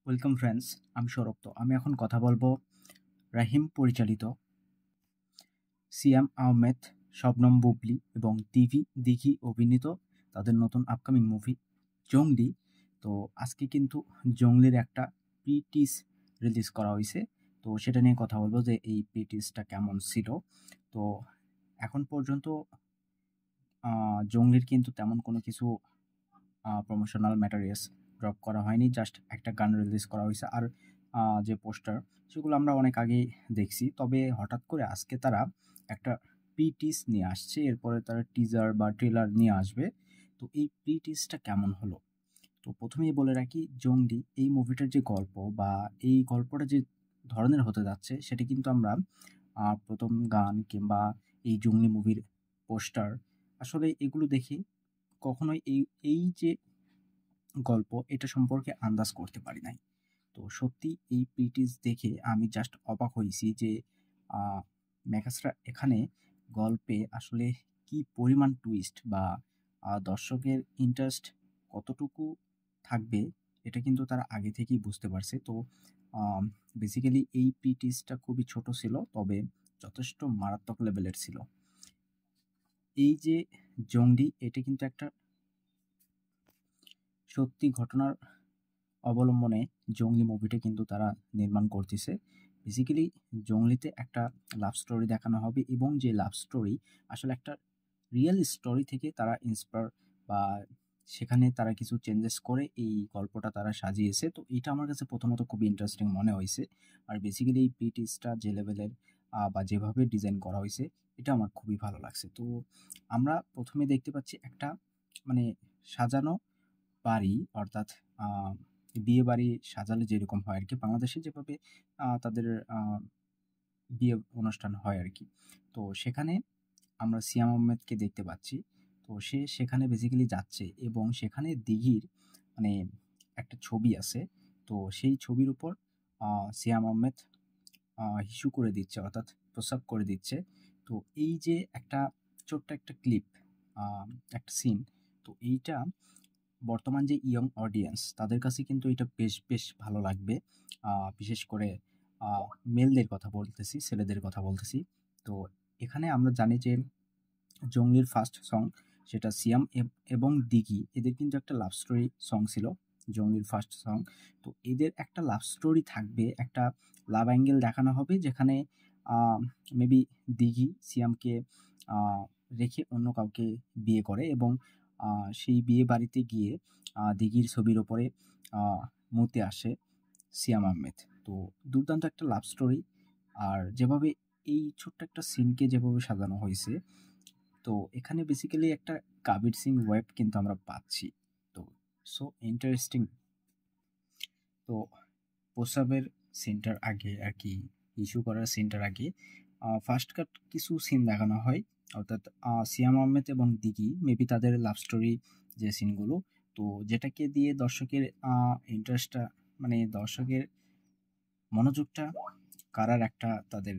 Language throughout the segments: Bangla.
ওয়েলকাম ফ্রেন্ডস, আমি সৌরভ। তো আমি এখন কথা বলবো রাহিম পরিচালিত, সিয়াম আহমেদ, শবনম বুবলি এবং দিঘি অভিনীত তাদের নতুন আপকামিং মুভি জংলি। তো আজকে কিন্তু জংলির একটা প্রি-টিজ রিলিজ করা হয়েছে। তো সেটা নিয়ে কথা বলবো যে এই প্রি-টিজটা কেমন ছিল। তো এখন পর্যন্ত জংলির কিন্তু তেমন কোনো কিছু প্রমোশনাল ম্যাটেরিয়ালস ড্রপ করা হয়নি, জাস্ট একটা গান রিলিজ করা হয়েছে। আর যে পোস্টার সেগুলো আমরা অনেক আগেই দেখছি, তবে হঠাৎ করে আজকে তারা একটা প্রি-টিজ নিয়ে আসছে, এরপরে তারা টিজার বা ট্রেলার নিয়ে আসবে। তো এই প্রি-টিজটা কেমন হলো? তো প্রথমেই বলে রাখি, জঙ্গলি এই মুভিটার যে গল্প বা এই গল্পটা যে ধরনের হতে যাচ্ছে সেটা কিন্তু আমরা প্রথম গান কিংবা এই জঙ্গলি মুভির পোস্টার, আসলে এগুলো দেখে কখনোই এই এই যে গল্প এটা সম্পর্কে আন্দাজ করতে পারি নাই। তো সত্যি এই প্রিটিজ দেখে আমি জাস্ট অবাক হয়েছি যে মেকার্সরা এখানে গল্পে আসলে কি পরিমাণ টুইস্ট বা দর্শকের ইন্টারেস্ট কতটুকু থাকবে, এটা কিন্তু তারা আগে থেকেই বুঝতে পারছে। তো বেসিক্যালি এই প্রিটিজটা খুবই ছোট ছিল, তবে যথেষ্ট মারাত্মক লেভেলের ছিল। এই যে জঙ্গলি, এটা কিন্তু একটা সত্যি ঘটনার অবলম্বনে জংলি মুভিটা কিন্তু তারা নির্মাণ করতেছে। বেসিক্যালি জংলিতে একটা লাভ স্টোরি দেখানো হবে, এবং যে লাভ স্টোরি আসলে একটা রিয়েল স্টোরি থেকে তারা ইন্সপায়ার বা সেখানে তারা কিছু চেঞ্জেস করে এই গল্পটা তারা সাজিয়েছে। তো এটা আমার কাছে প্রথমত খুবই ইন্টারেস্টিং মনে হয়েছে। আর বেসিক্যালি এই প্রিটিজটা যে লেভেলের বা যেভাবে ডিজাইন করা হয়েছে, এটা আমার খুবই ভালো লাগছে। তো আমরা প্রথমে দেখতে পাচ্ছি একটা মানে সাজানো বাড়ি, অর্থাৎ বিয়ে বাড়ি সাজালে যেরকম হয় আরকি, বাংলাদেশে যেভাবে তাদের বিয়ে অনুষ্ঠান হয় আরকি। তো সেখানে আমরা সিয়াম আহমেদকে দেখতে পাচ্ছি। তো সে সেখানে বেসিক্যালি যাচ্ছে, এবং সেখানে দিঘির মানে একটা ছবি আছে। তো সেই ছবির উপর সিয়াম আহমেদ হিসু করে দিচ্ছে, অর্থাৎ প্রস্রাব করে দিচ্ছে। তো এই যে একটা ছোট্ট একটা ক্লিপ, আ একটা সিন, তো এইটা বর্তমান যে ইয়ং অডিয়েন্স তাদের কাছে কিন্তু এটা বেশ ভালো লাগবে। বিশেষ করে আ মেলদের কথা বলতেছি, ছেলেদের কথা বলতেছি। তো এখানে আমরা জানি যে জংলির ফার্স্ট সং, সেটা সিয়াম এবং দিঘি, এদের কিন্তু একটা লাভ স্টোরি সং ছিল, জংলির ফার্স্ট সং। তো এদের একটা লাভ স্টোরি থাকবে, একটা লাভ অ্যাঙ্গেল দেখানো হবে, যেখানে আ মেবি দিঘি সিয়ামকে আ রেখে অন্য কাউকে বিয়ে করে, এবং সেই বিয়ে বাড়িতে গিয়ে দিঘির ছবির ওপরে আ মুতে আসে সিয়াম আহমেদ। তো দুর্দান্ত একটা লাভ স্টোরি। আর যেভাবে এই ছোট্ট একটা সিনকে যেভাবে সাজানো হয়েছে, তো এখানে বেসিক্যালি একটা কাবির সিং ওয়েব কিন্তু আমরা পাচ্ছি। তো সো ইন্টারেস্টিং। তো প্রস্রাবের সিনটার আগে আর কি, ইস্যু করার সিনটার আগে ফার্স্ট কাট কিছু সিন দেখানো হয়, অর্থাৎ সিয়াম আহমেদ এবং দিঘি মেবি তাদের লাভ স্টোরি যে সিনগুলো, তো যেটাকে দিয়ে দর্শকের ইন্টারেস্টটা মানে দর্শকের মনোযোগটা কাড়ার একটা তাদের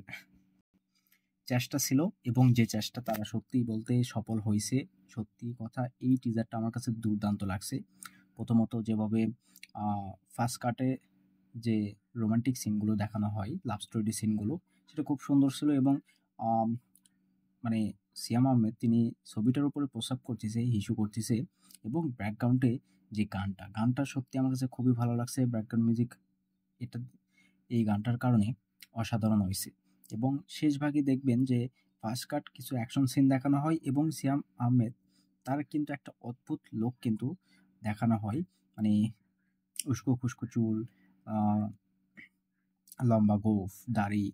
চেষ্টা ছিল, এবং যে চেষ্টা তারা সত্যিই বলতে সফল হইছে। সত্যি কথা, এই টিজারটা আমার কাছে দুর্দান্ত লাগছে। প্রথমত যেভাবে ফার্স্ট কাটে যে রোমান্টিক সিনগুলো দেখানো হয়, লাভ স্টোরি সিনগুলো, সেটা খুব সুন্দর ছিল। এবং আম মানে সিয়াম আহমেদ তিনি ছবিটার উপরে প্রস্রাব করতেছে, হিসু করতেছে, এবং ব্যাকগ্রাউন্ডে যে গানটা সত্যি আমার কাছে খুবই ভালো লাগছে। ব্যাকগ্রাউন্ড মিউজিক এটা এই গানটার কারণে অসাধারণ হইছে। এবং শেষ ভাগে দেখবেন যে ফার্স্ট কাট কিছু অ্যাকশন সিন দেখানো হয়, এবং সিয়াম আহমেদ তার কিন্তু একটা অদ্ভুত লোক কিন্তু দেখানো হয়। মানে উস্কো-খুস্কো চুল, আ লম্বা গোঁফ, দাড়ি।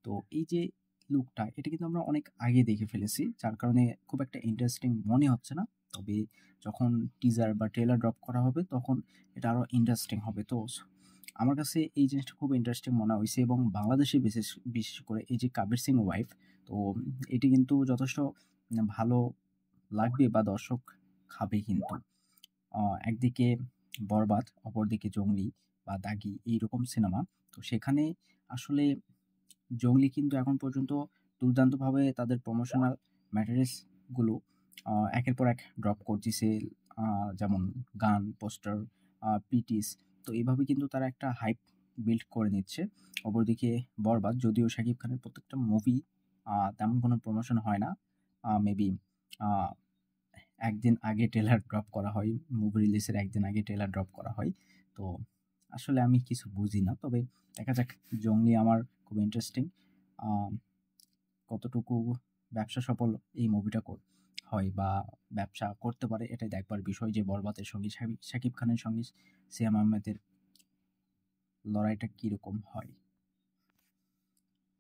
তো এই যে লুকটা, এটা কিন্তু আমরা অনেক আগে দেখে ফেলেছি। যার কারণে খুব একটা ইন্টারেস্টিং মনে হচ্ছে না। তবে যখন টিজার বা ট্রেলার ড্রপ করা হবে, তখন এটা আরো ইন্টারেস্টিং হবে। তো আমার কাছে এই জিনিসটা খুব ইন্টারেস্টিং মনে হইছে, এবং বাংলাদেশে বিশেষ করে এই যে কাবির সিং ওয়াইফ, তো এটি কিন্তু যথেষ্ট ভালো লাগবে বা দর্শক খাবে কিন্তু। একদিকে বরবাদ, অপরদিকে জংলি বা দাগি এইরকম সিনেমা। তো সেখানে আসলে জংলি কিন্তু এখন পর্যন্ত দুর্দান্তভাবে তাদের প্রমোশনাল ম্যাটেরিয়ালস গুলো একের পর এক ড্রপ করতিছে। যেমন গান, পোস্টার, পিটিস। তো এভাবে কিন্তু তারা একটা হাইপ বিল্ড করে নিচ্ছে। অপরদিকে বরবাদ, যদিও শাকিব খানের প্রত্যেকটা মুভি তেমন কোনো প্রমোশন হয় না। মেবি আ ১ দিন আগে ট্রেলার ড্রপ করা হয়। মুভি রিলিজের ১ দিন আগে ট্রেলার ড্রপ করা হয়। তো আসলে আমি কিছু বুঝি না। তবে দেখা যাক, 'জংলি' আমার খুব ইন্টারেস্টিং। আ কতটুকু ব্যবসা সফল এই মুভিটা হয় বা ব্যবসা করতে পারে, এটাই দেখবার বিষয় যে 'বরবাদের' সঙ্গে শাকিব খানের সঙ্গে সিয়াম আহমেদের লড়াইটা কিরকম হয়।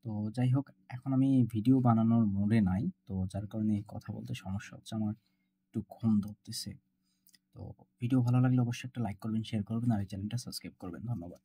তো যাই হোক, এখন আমি ভিডিও বানানোর মুডে নাই। তো যার কারণে কথা বলতে সমস্যা হচ্ছে। আমার একটু ঘুম ধরতেছে। তো ভিডিও ভালো লাগলে অবশ্যই একটা লাইক করবেন, শেয়ার করবেন আর এই চ্যানেলটা সাবস্ক্রাইব করবেন। ধন্যবাদ।